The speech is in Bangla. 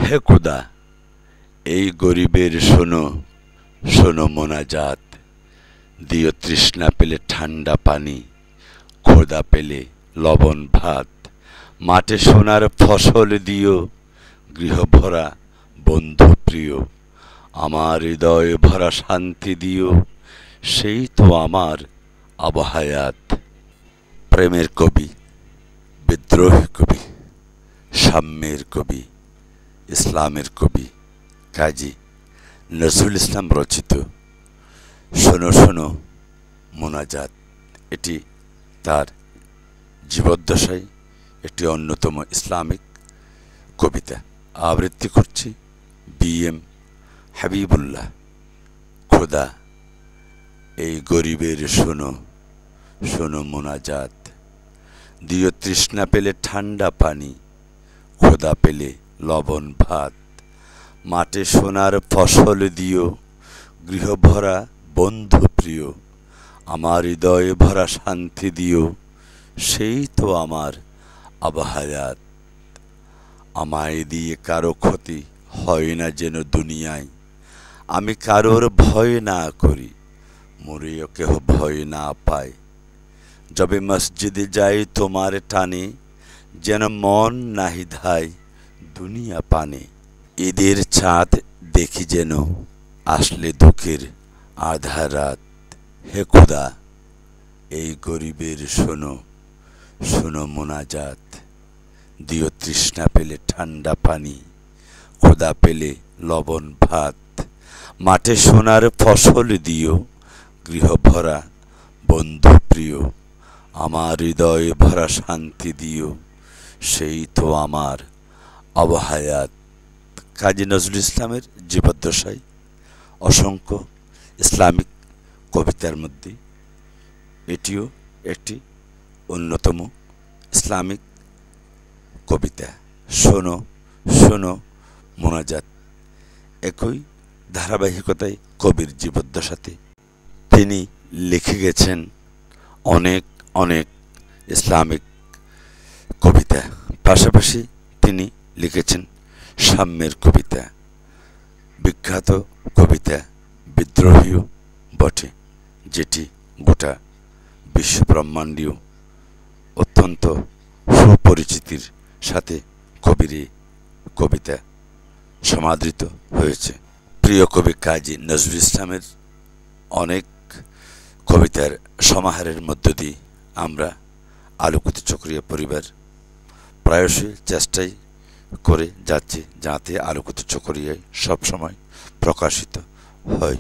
হে খোদা, এই গরিবের শোনো, শোনো মোনাজাত। দিও তৃষ্ণা পেলে ঠান্ডা পানি, ক্ষুধা পেলে লবণ ভাত। মাঠে সোনার ফসল দিও, গৃহভরা বন্ধু প্রিয়। আমার হৃদয়ে ভরা শান্তি দিও, সেই তো আমার আবহায়াত। প্রেমের কবি, বিদ্রোহী কবি, সাম্যের কবি, ইসলামের কবি কাজী নজরুল ইসলাম রচিত শোনো শোনো মোনাজাত, এটি তার জীবদ্দশায় একটি অন্যতম ইসলামিক কবিতা। আবৃত্তি করছি বি.এম. হাবিবুল্লাহ। খোদা, এই গরিবের শোনো, শোনো মোনাজাত। দিও তৃষ্ণা পেলে ঠান্ডা পানি, ক্ষুধা পেলে লবণ ভাত। মাঠে সোনার ফসল দিও, গৃহভরা বন্ধু প্রিয়। আমার হৃদয়ে ভরা শান্তি দিও, সেই তো আমার আবহায়াত। আমায় দিয়ে কারো ক্ষতি হয় না যেন দুনিয়ায়। আমি কারোর ভয় না করি, মরেও কেহ ভয় না পায়। যবে মসজিদে যাই তোমার টানে, যেন মন নাহি ধায় দুনিয়া পানে। ঈদের চাঁদ দেখি যেন আসলে দুঃখের আধার রাত। হে খোদা, এই গরিবের শোনো, শোনো মোনাজাত। দিও তৃষ্ণা পেলে ঠান্ডা পানি, ক্ষুধা পেলে লবণ ভাত। মাঠে সোনার ফসল দিও, গৃহভরা বন্ধু প্রিয়। আমার হৃদয়ে ভরা শান্তি দিও, সেই তো আমার আবহায়াত। কাজী নজরুল ইসলামের জীবদ্দশায় অসংখ্য ইসলামিক কবিতার মধ্যে এটিও একটি অন্যতম ইসলামিক কবিতা। শোনো শোনো মোনাজাত একই ধারাবাহিকতায় কবির জীবদ্দশাতে তিনি লিখে গেছেন অনেক অনেক ইসলামিক কবিতা। পাশাপাশি তিনি লিখেছেন সাম্যের কবিতা, বিখ্যাত কবিতা বিদ্রোহীও বটে, যেটি গোটা বিশ্বব্রহ্মাণ্ডীয় অত্যন্ত সুপরিচিতির সাথে কবির কবিতা সমাদৃত হয়েছে। প্রিয় কবি কাজী নজরুল ইসলামের অনেক কবিতার সমাহারের মধ্য দিয়ে আমরা আলোকিত চক্রিয়া পরিবার প্রায়শই চেষ্টাই করে যাচ্ছে যাতে আলোকিত চক্রিয়ায় সবসময় প্রকাশিত হয়।